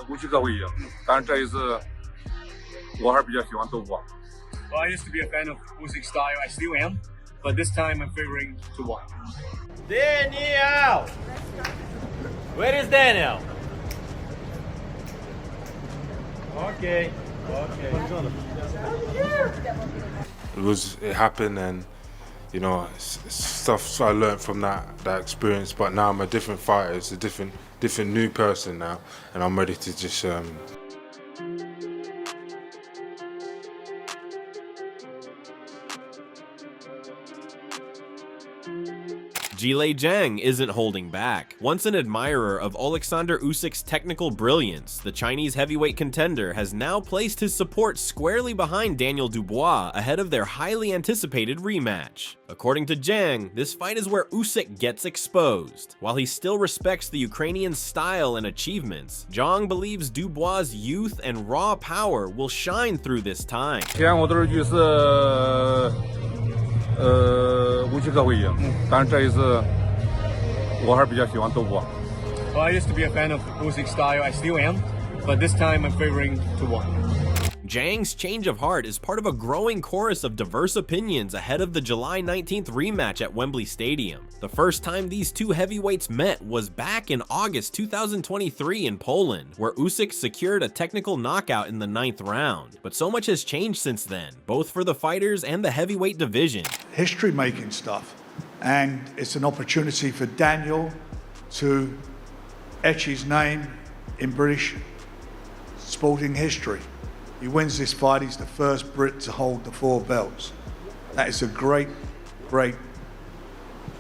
无需客会赢，但是这一次我还是比较喜欢斗博。Well, I used to be a fan of Usyk's style. I still am, but this time I'm favoring Dubois. Daniel! Where is Daniel? Okay. It happened, and you know, stuff I learned from that experience. But now I'm a different fighter. It's a different new person now, and I'm ready to just. Zhilei Zhang isn't holding back. Once an admirer of Oleksander Usyk's technical brilliance, the Chinese heavyweight contender has now placed his support squarely behind Daniel Dubois ahead of their highly anticipated rematch. According to Zhang, this fight is where Usyk gets exposed. While he still respects the Ukrainian's style and achievements, Zhang believes Dubois' youth and raw power will shine through this time. 无需客会赢，但是这一次我还是比较喜欢斗博。Well, I used to be a fan of Usyk's style. I still am, but this time I'm favoring Dubois. Zhang's change of heart is part of a growing chorus of diverse opinions ahead of the July 19th rematch at Wembley Stadium. The first time these two heavyweights met was back in August 2023 in Poland, where Usyk secured a technical knockout in the 9th round. But so much has changed since then, both for the fighters and the heavyweight division. History-making stuff, and it's an opportunity for Daniel to etch his name in British sporting history. He wins this fight, he's the first Brit to hold the 4 belts. That is a great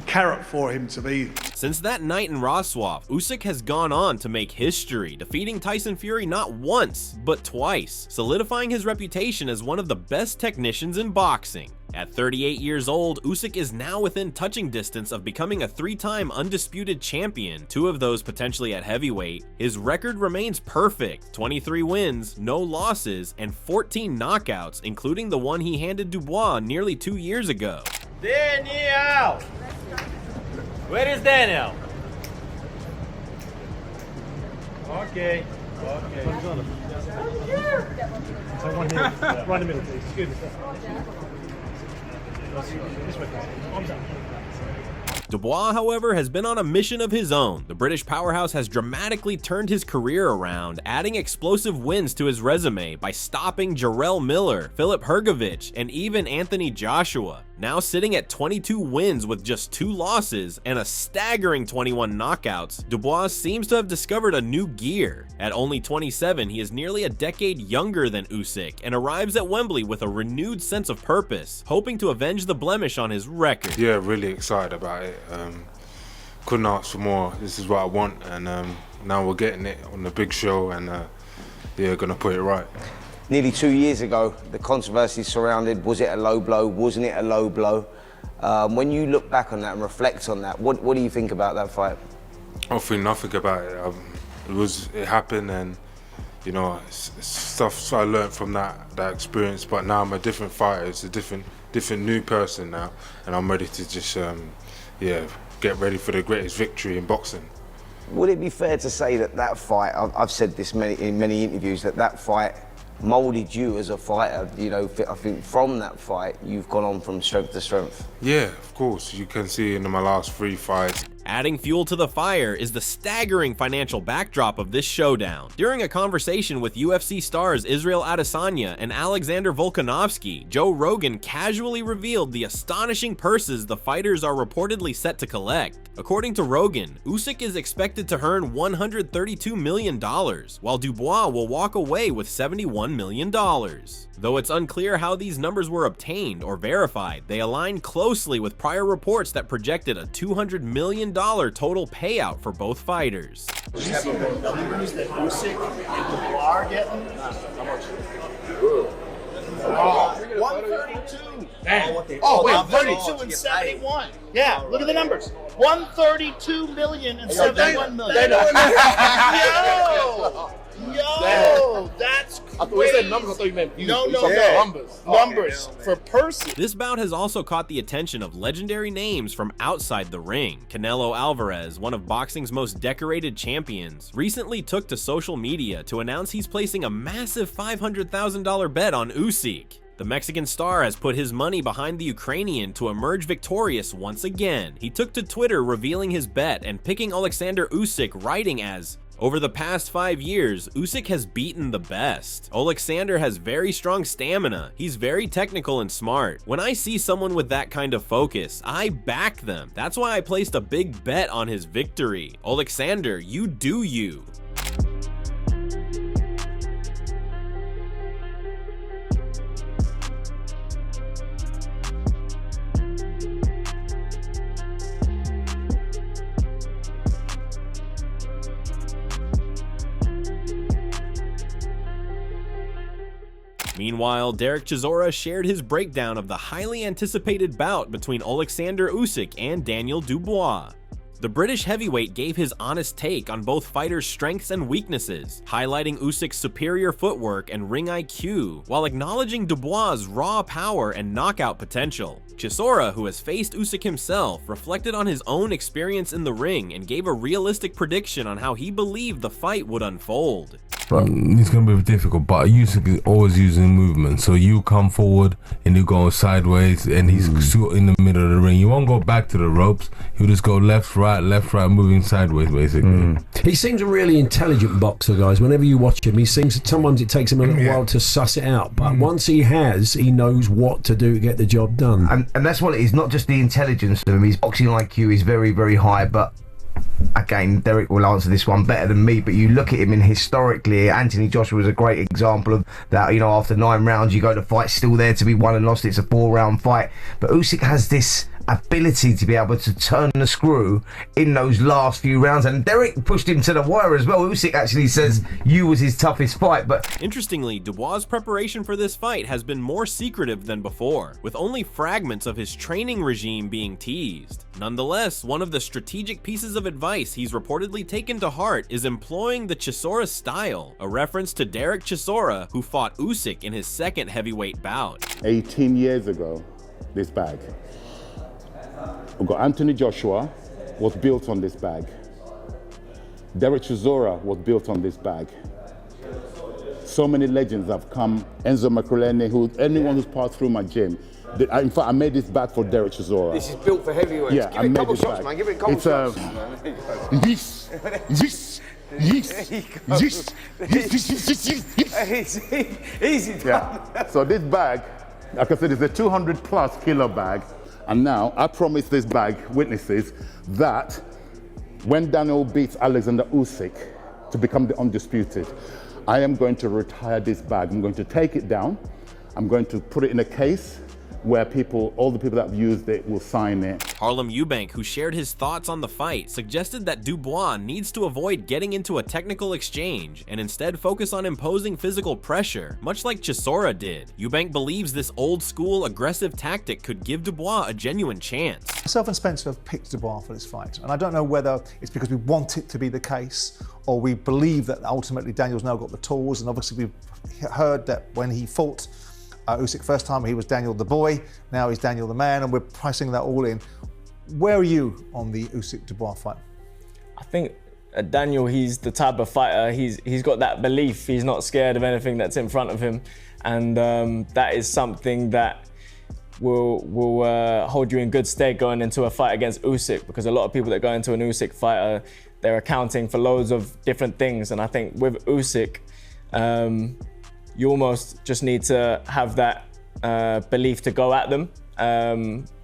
carrot for him to be. Since that night in Wrocław, Usyk has gone on to make history, defeating Tyson Fury not once, but twice, solidifying his reputation as one of the best technicians in boxing. At 38 years old, Usyk is now within touching distance of becoming a 3-time undisputed champion, 2 of those potentially at heavyweight. His record remains perfect, 23 wins, no losses, and 14 knockouts, including the one he handed Dubois nearly 2 years ago. Daniel! Where is Daniel? Okay. One here. Right in the middle, please. Excuse me. This way, arms up. Dubois, however, has been on a mission of his own. The British powerhouse has dramatically turned his career around, adding explosive wins to his resume by stopping Jarrell Miller, Filip Hrgovic, and even Anthony Joshua. Now sitting at 22 wins with just 2 losses and a staggering 21 knockouts, Dubois seems to have discovered a new gear. At only 27, he is nearly a decade younger than Usyk and arrives at Wembley with a renewed sense of purpose, hoping to avenge the blemish on his record. Yeah, really excited about it. Couldn't ask for more. This is what I want, and now we're getting it on the big show, and yeah, gonna put it right. Nearly 2 years ago, the controversy surrounded, was it a low blow, wasn't it a low blow? When you look back on that and reflect on that, what do you think about that fight? I think nothing about it. It happened, and you know, stuff I learned from that experience. But now I'm a different fighter. It's a different new person now, and I'm ready to just yeah, get ready for the greatest victory in boxing. Would it be fair to say that that fight, I've said this in many interviews, that fight molded you as a fighter? You know, I think from that fight, you've gone on from strength to strength. Yeah, of course. You can see in my last 3 fights. Adding fuel to the fire is the staggering financial backdrop of this showdown. During a conversation with UFC stars Israel Adesanya and Alexander Volkanovski, Joe Rogan casually revealed the astonishing purses the fighters are reportedly set to collect. According to Rogan, Usyk is expected to earn $132 million, while Dubois will walk away with $71 million. Though it's unclear how these numbers were obtained or verified, they align closely with prior reports that projected a $200 million total payout for both fighters. You see the numbers that Usyk and Dubois are getting? Oh, 132. Oh, wait, 32 and 71. Yeah, look at the numbers. 132 million and 71 million. Yo, that's I thought you said numbers. I thought you meant numbers for Percy. This bout has also caught the attention of legendary names from outside the ring. Canelo Alvarez, one of boxing's most decorated champions, recently took to social media to announce he's placing a massive $500,000 bet on Usyk. The Mexican star has put his money behind the Ukrainian to emerge victorious once again. He took to Twitter revealing his bet and picking Oleksander Usyk, writing as, "Over the past 5 years, Usyk has beaten the best. Oleksander has very strong stamina. He's very technical and smart. When I see someone with that kind of focus, I back them. That's why I placed a big bet on his victory. Oleksander, you do you." Meanwhile, Derek Chisora shared his breakdown of the highly anticipated bout between Oleksander Usyk and Daniel Dubois. The British heavyweight gave his honest take on both fighters' strengths and weaknesses, highlighting Usyk's superior footwork and ring IQ, while acknowledging Dubois' raw power and knockout potential. Chisora, who has faced Usyk himself, reflected on his own experience in the ring and gave a realistic prediction on how he believed the fight would unfold. But it's going to be difficult, but Usyk is always using movement. So you come forward and you go sideways and he's in the middle of the ring. You won't go back to the ropes. He'll just go left, right, moving sideways, basically. He seems a really intelligent boxer, guys. Whenever you watch him, he seems, sometimes it takes him a little while to suss it out. But once he knows what to do to get the job done. And that's what it is, not just the intelligence of him. His boxing IQ is very, very high, but again, Derek will answer this one better than me, but you look at him and historically, Anthony Joshua was a great example of that. You know, after 9 rounds, you go to fight, still there to be won and lost. It's a 4-round fight. But Usyk has this ability to be able to turn the screw in those last few rounds, and Derek pushed him to the wire as well. Usyk actually says you was his toughest fight. But interestingly, Dubois' preparation for this fight has been more secretive than before, with only fragments of his training regime being teased. Nonetheless, one of the strategic pieces of advice he's reportedly taken to heart is employing the Chisora style, a reference to Derek Chisora, who fought Usyk in his second heavyweight bout. 18 years ago, this bag. We've got Anthony Joshua was built on this bag. Derek Chisora was built on this bag. So many legends have come. Enzo Macrolene, anyone who's passed through my gym. In fact, I made this bag for Derek Chisora. this is built for heavyweights. Yeah, Give it a couple shots, man. Give it a couple shots. Easy done. Yeah. So this bag, like I said, is a 200+ kilo bag. And now, I promise this bag, witnesses, that when Daniel beats Alexander Usyk to become the undisputed, I am going to retire this bag. I'm going to take it down. I'm going to put it in a case where all the people that have used it will sign it. Harlem Eubank, who shared his thoughts on the fight, suggested that Dubois needs to avoid getting into a technical exchange and instead focus on imposing physical pressure, much like Chisora did. Eubank believes this old-school, aggressive tactic could give Dubois a genuine chance. Myself and Spencer have picked Dubois for this fight, and I don't know whether it's because we want it to be the case or we believe that ultimately Daniel's now got the tools, and obviously we've heard that when he fought Usyk first time, he was Daniel the boy, now he's Daniel the man, and we're pricing that all in. Where are you on the Usyk-Dubois fight? I think Daniel, he's the type of fighter, he's got that belief, he's not scared of anything that's in front of him, and that is something that will hold you in good stead going into a fight against Usyk, because a lot of people that go into an Usyk fight, they're accounting for loads of different things, and I think with Usyk, you almost just need to have that belief to go at them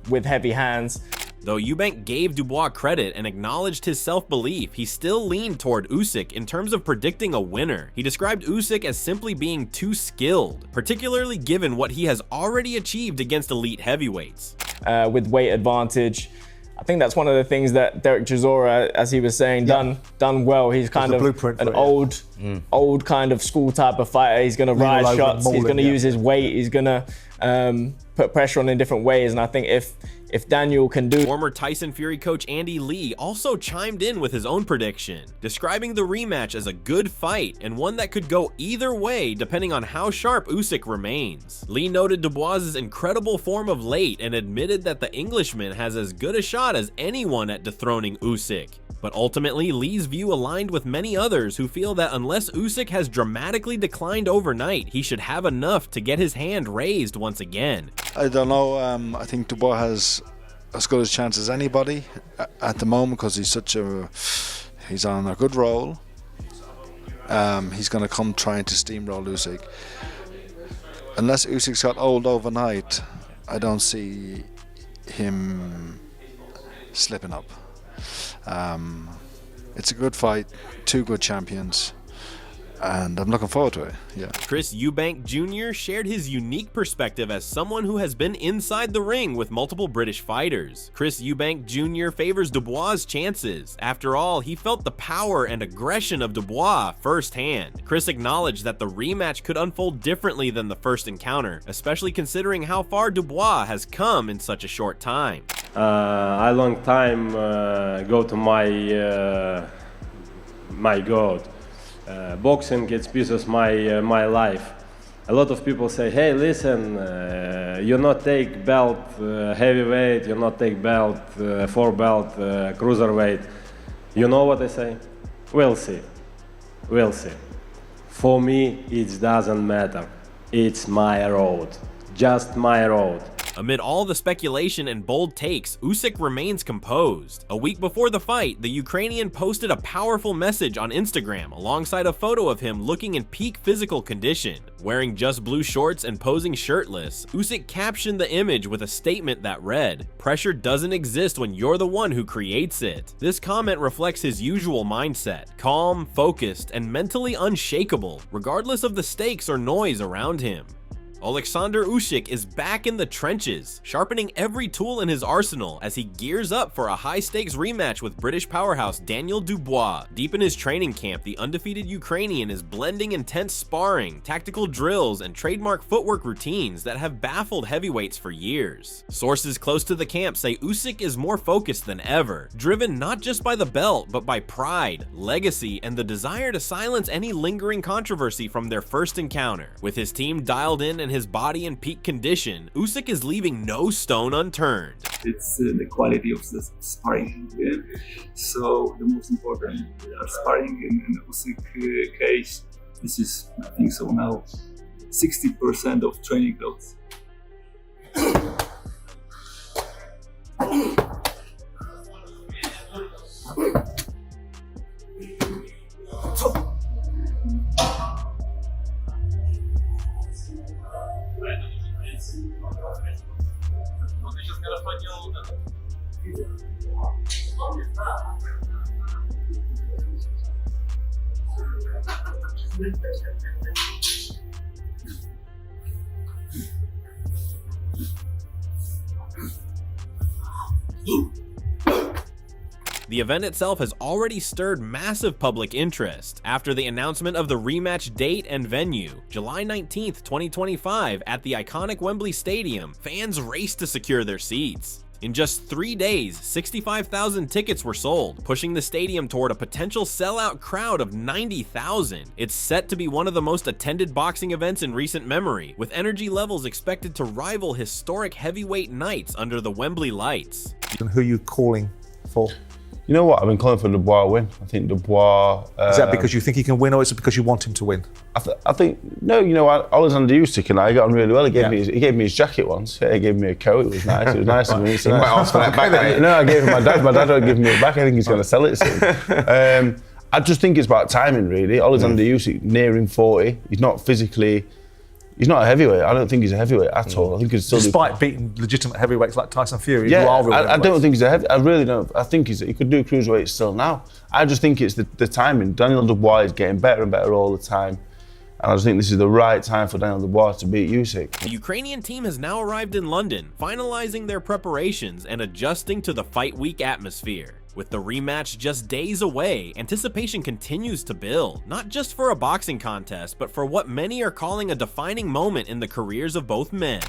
with heavy hands. Though Eubank gave Dubois credit and acknowledged his self-belief, he still leaned toward Usyk in terms of predicting a winner. He described Usyk as simply being too skilled, particularly given what he has already achieved against elite heavyweights. With weight advantage, I think that's one of the things that Derek Chisora, as he was saying, done well. He's kind of an old kind of school type of fighter. He's going to ride shots. He's going to use his weight. He's going to put pressure on in different ways. And I think if if Daniel can do. Former Tyson Fury coach Andy Lee also chimed in with his own prediction, describing the rematch as a good fight and one that could go either way depending on how sharp Usyk remains. Lee noted Dubois' incredible form of late and admitted that the Englishman has as good a shot as anyone at dethroning Usyk. But ultimately, Lee's view aligned with many others who feel that unless Usyk has dramatically declined overnight, he should have enough to get his hand raised once again. I don't know. I think Dubois has as good a chance as anybody at the moment because he's on a good roll. He's going to come trying to steamroll Usyk. Unless Usyk's got old overnight, I don't see him slipping up. It's a good fight, two good champions, and I'm looking forward to it. Yeah. Chris Eubank Jr. shared his unique perspective as someone who has been inside the ring with multiple British fighters. Chris Eubank Jr. favors Dubois' chances. After all, he felt the power and aggression of Dubois firsthand. Chris acknowledged that the rematch could unfold differently than the first encounter, especially considering how far Dubois has come in such a short time. I long time go to my God. Boxing, it's piece of my life. A lot of people say, hey, listen, you not take belt heavyweight, you not take belt 4-belt cruiserweight. You know what I say? We'll see. We'll see. For me, it doesn't matter. It's my road. Just my road. Amid all the speculation and bold takes, Usyk remains composed. A week before the fight, the Ukrainian posted a powerful message on Instagram alongside a photo of him looking in peak physical condition. Wearing just blue shorts and posing shirtless, Usyk captioned the image with a statement that read, "Pressure doesn't exist when you're the one who creates it." This comment reflects his usual mindset, calm, focused, and mentally unshakable, regardless of the stakes or noise around him. Oleksander Usyk is back in the trenches, sharpening every tool in his arsenal as he gears up for a high-stakes rematch with British powerhouse Daniel Dubois. Deep in his training camp, the undefeated Ukrainian is blending intense sparring, tactical drills, and trademark footwork routines that have baffled heavyweights for years. Sources close to the camp say Usyk is more focused than ever, driven not just by the belt, but by pride, legacy, and the desire to silence any lingering controversy from their first encounter. With his team dialed in and his body in peak condition, Usyk is leaving no stone unturned. It's the quality of the sparring. Yeah? So the most important sparring in the Usyk case, this is, I think so now, 60% of training loads. The event itself has already stirred massive public interest after the announcement of the rematch date and venue, July 19th, 2025, at the iconic Wembley Stadium. Fans raced to secure their seats. In just 3 days, 65,000 tickets were sold, pushing the stadium toward a potential sellout crowd of 90,000. It's set to be one of the most attended boxing events in recent memory, with energy levels expected to rival historic heavyweight nights under the Wembley lights. And who are you calling for? You know what? I've been calling for Dubois to win. I think Dubois... Is that because you think he can win, or is it because you want him to win? I think, no, you know, Alexander Usyk and I got on really well. He gave me his jacket once. He gave me a coat. It was nice. It was nice of me. You might ask for that back. No, I gave it my dad. My dad won't give me it back. I think he's going to sell it soon. I just think it's about timing, really. Alexander Usyk, nearing 40. He's not physically... He's not a heavyweight. I don't think he's a heavyweight at all. I think he's still... Despite beating legitimate heavyweights like Tyson Fury, yeah, who are real I don't think he's a heavyweight. I really don't. I think he could do cruiserweight still now. I just think it's the timing. Daniel Dubois is getting better and better all the time. And I just think this is the right time for Daniel Dubois to beat Usyk. The Ukrainian team has now arrived in London, finalizing their preparations and adjusting to the fight week atmosphere. With the rematch just days away, anticipation continues to build, not just for a boxing contest, but for what many are calling a defining moment in the careers of both men.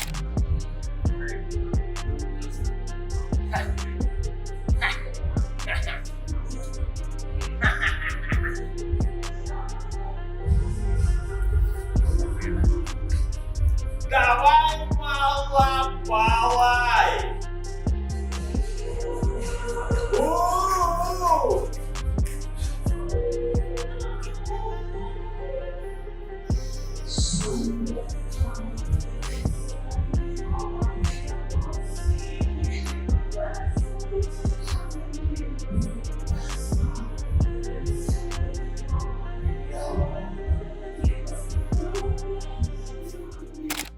Давай, малопалай!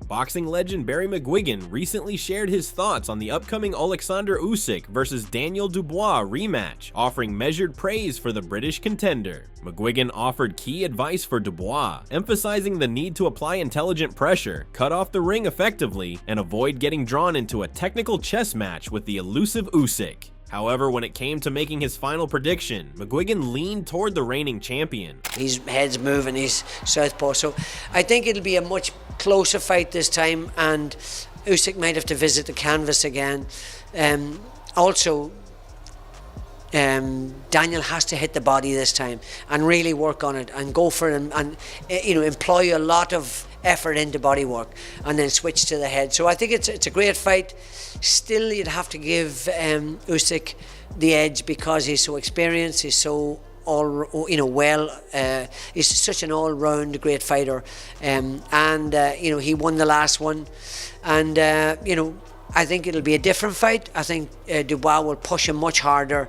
Boxing legend Barry McGuigan recently shared his thoughts on the upcoming Oleksander Usyk versus Daniel Dubois rematch, offering measured praise for the British contender. McGuigan offered key advice for Dubois, emphasizing the need to apply intelligent pressure, cut off the ring effectively, and avoid getting drawn into a technical chess match with the elusive Usyk. However, when it came to making his final prediction, McGuigan leaned toward the reigning champion. His head's moving, he's southpaw, so I think it'll be a much closer fight this time, and Usyk might have to visit the canvas again. Also, Daniel has to hit the body this time and really work on it and go for it and employ a lot of effort into body work and then switch to the head. So I think it's a great fight. Still, you'd have to give Usyk the edge because he's so experienced, he's so he's such an all-round great fighter, he won the last one, and I think it'll be a different fight. I think Dubois will push him much harder,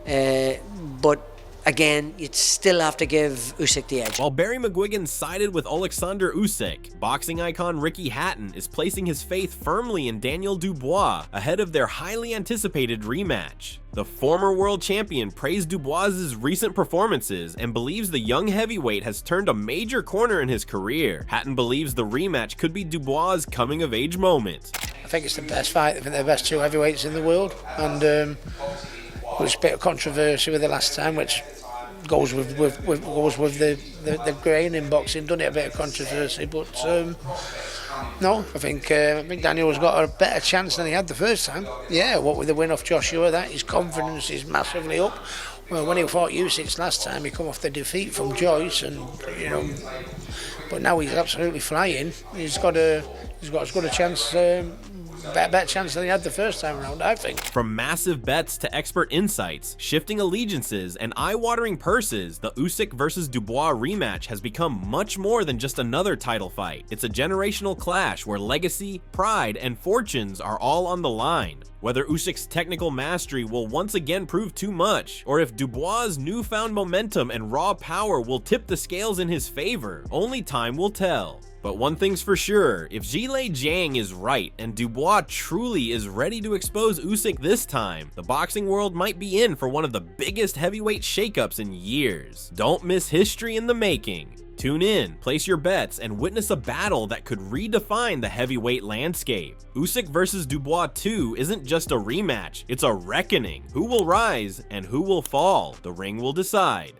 but again, you'd still have to give Usyk the edge. While Barry McGuigan sided with Oleksander Usyk, boxing icon Ricky Hatton is placing his faith firmly in Daniel Dubois ahead of their highly anticipated rematch. The former world champion praised Dubois' recent performances and believes the young heavyweight has turned a major corner in his career. Hatton believes the rematch could be Dubois' coming-of-age moment. I think it's the best fight. I think they're the best two heavyweights in the world, and there was a bit of controversy with the last time, which goes with the grain in boxing, doesn't it? A bit of controversy, but no, I think Daniel's got a better chance than he had the first time. Yeah, what with the win off Joshua, that his confidence is massively up. Well, when he fought Usyk last time, he come off the defeat from Joyce, and but now he's absolutely flying. He's got as good a chance. Better chance than he had the first time around, I think. From massive bets to expert insights, shifting allegiances, and eye-watering purses, the Usyk versus Dubois rematch has become much more than just another title fight. It's a generational clash where legacy, pride, and fortunes are all on the line. Whether Usyk's technical mastery will once again prove too much, or if Dubois' newfound momentum and raw power will tip the scales in his favor, only time will tell. But one thing's for sure, if Zhilei Zhang is right and Dubois truly is ready to expose Usyk this time, the boxing world might be in for one of the biggest heavyweight shakeups in years. Don't miss history in the making. Tune in, place your bets, and witness a battle that could redefine the heavyweight landscape. Usyk versus Dubois 2 isn't just a rematch, it's a reckoning. Who will rise and who will fall? The ring will decide.